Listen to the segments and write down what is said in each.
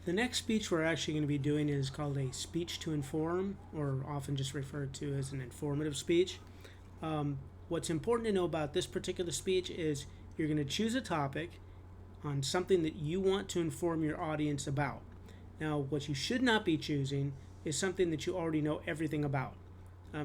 The next speech we're actually going to be doing is called a speech to inform, or often just referred to as an informative speech. Um, what's important to know about this particular speech is you're going to choose a topic on something that you want to inform your audience about. Now, what you should not be choosing is something that you already know everything about.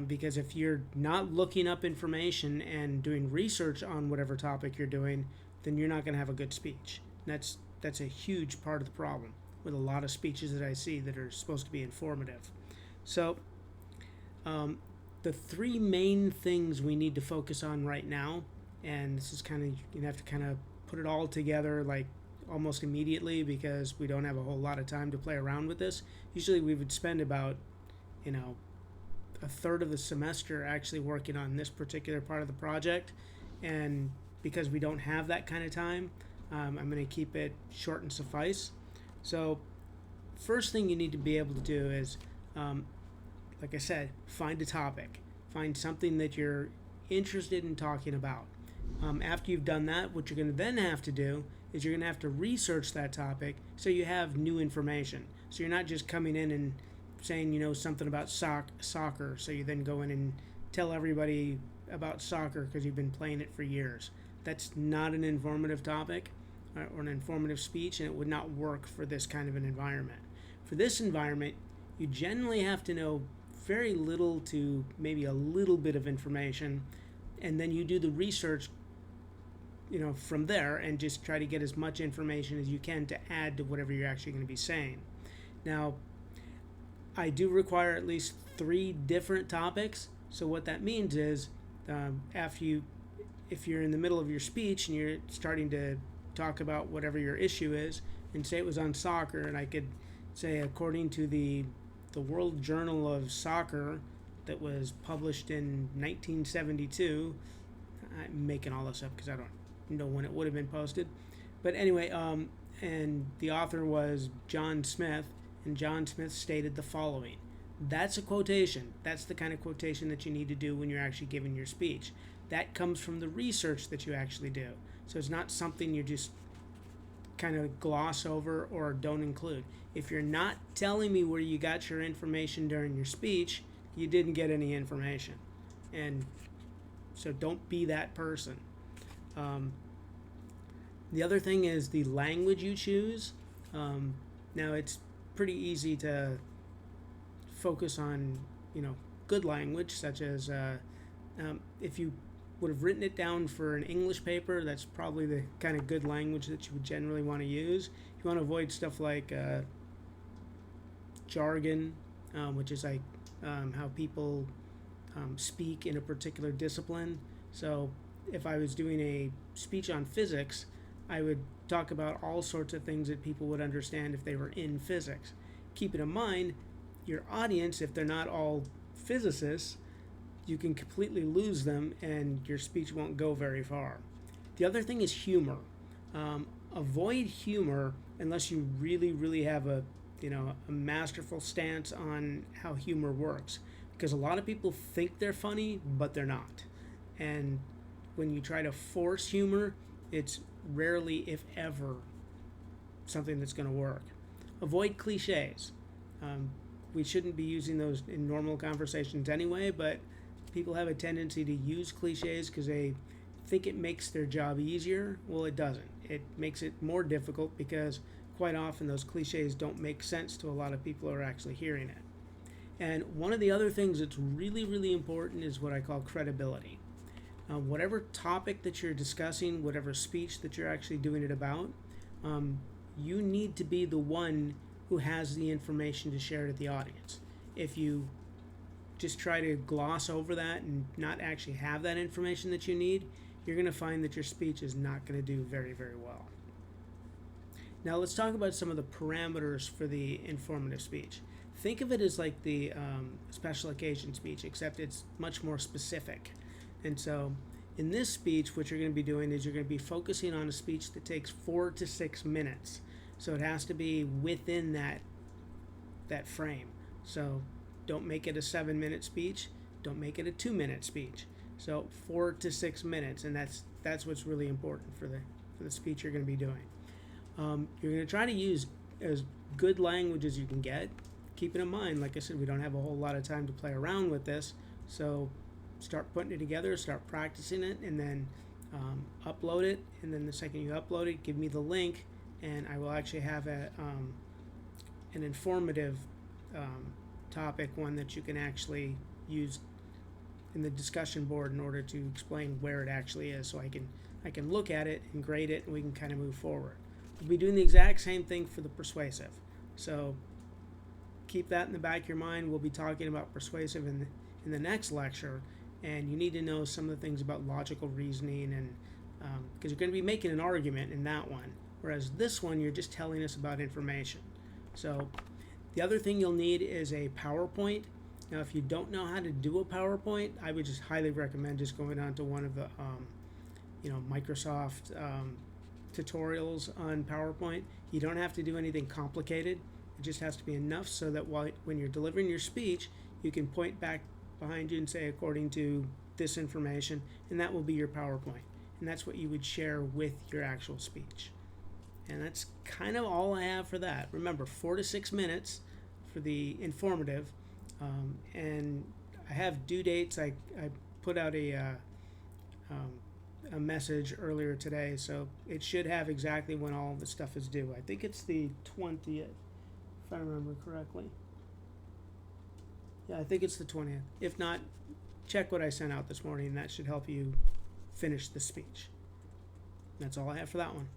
Because if you're not looking up information and doing research on whatever topic you're doing, then you're not going to have a good speech. That's a huge part of the problem with a lot of speeches that I see that are supposed to be informative. So, um, the three main things we need to focus on right now, and this is kind of you have to kind of put it all together like almost immediately because we don't have a whole lot of time to play around with this. Usually, we would spend about you know a third of the semester actually working on this particular part of the project, and because we don't have that kind of time, I'm going to keep it short and suffice. So, first thing you need to be able to do is, um, like I said, find a topic, find something that you're interested in talking about. After you've done that, what you're going to then have to do is you're going to have to research that topic so you have new information. So you're not just coming in and saying you know something about soccer, so you then go in and tell everybody about soccer because you've been playing it for years. That's not an informative topic or an informative speech, and it would not work for this kind of an environment. For this environment, you generally have to know very little to maybe a little bit of information, and then you do the research from there and just try to get as much information as you can to add to whatever you're actually going to be saying. Now, I do require at least three different topics. So what that means is, after you, if you're in the middle of your speech and you're starting to talk about whatever your issue is, and say it was on soccer, and I could say according to the World Journal of Soccer that was published in 1972. I'm making all this up because I don't know when it would have been posted, but anyway, and the author was John Smith, and John Smith stated the following. That's a quotation. That's the kind of quotation that you need to do when you're actually giving your speech. That comes from the research that you actually do. So it's not something you just kind of gloss over or don't include. If you're not telling me where you got your information during your speech, you didn't get any information. And so don't be that person. Um, the other thing is the language you choose. Now it's pretty easy to focus on, good language, such as if you would have written it down for an English paper, that's probably the kind of good language that you would generally want to use. You want to avoid stuff like jargon, which is like how people speak in a particular discipline. So if I was doing a speech on physics, I would talk about all sorts of things that people would understand if they were in physics. Keep it in mind, your audience, if they're not all physicists, you can completely lose them and your speech won't go very far. The other thing is humor. Avoid humor unless you really, really have a masterful stance on how humor works. Because a lot of people think they're funny, but they're not. And when you try to force humor, it's rarely, if ever, something that's going to work. Avoid cliches. We shouldn't be using those in normal conversations anyway, but people have a tendency to use cliches because they think it makes their job easier. Well, it doesn't. It makes it more difficult because quite often those cliches don't make sense to a lot of people who are actually hearing it. And one of the other things that's really, really important is what I call credibility. Whatever topic that you're discussing, whatever speech that you're actually doing it about, you need to be the one who has the information to share to the audience. If you just try to gloss over that and not actually have that information that you need, you're going to find that your speech is not going to do very, very well. Now let's talk about some of the parameters for the informative speech. Think of it as like the special occasion speech, except it's much more specific. And so in this speech, what you're going to be doing is you're going to be focusing on a speech that takes 4 to 6 minutes. So it has to be within that frame. So don't make it a 7-minute speech. Don't make it a 2-minute speech. So 4 to 6 minutes, and that's what's really important for the speech you're going to be doing. You're going to try to use as good language as you can get. Keeping in mind, like I said, we don't have a whole lot of time to play around with this, so start putting it together, start practicing it, and then upload it. And then the second you upload it, give me the link, and I will actually have an informative topic, one that you can actually use in the discussion board in order to explain where it actually is, so I can look at it and grade it, and we can kind of move forward. We'll be doing the exact same thing for the persuasive, so keep that in the back of your mind. We'll be talking about persuasive in the next lecture, and you need to know some of the things about logical reasoning, and because you're going to be making an argument in that one, whereas this one you're just telling us about information. So the other thing you'll need is a PowerPoint. Now, if you don't know how to do a PowerPoint, I would just highly recommend just going on to one of the Microsoft tutorials on PowerPoint. You don't have to do anything complicated. It just has to be enough so that when you're delivering your speech, you can point back behind you and say, according to this information, and that will be your PowerPoint. And that's what you would share with your actual speech. And that's kind of all I have for that. Remember, 4 to 6 minutes for the informative. And I have due dates. I put out a message earlier today, so it should have exactly when all the stuff is due. I think it's the 20th, if I remember correctly. Yeah, I think it's the 20th. If not, check what I sent out this morning. That should help you finish the speech. That's all I have for that one.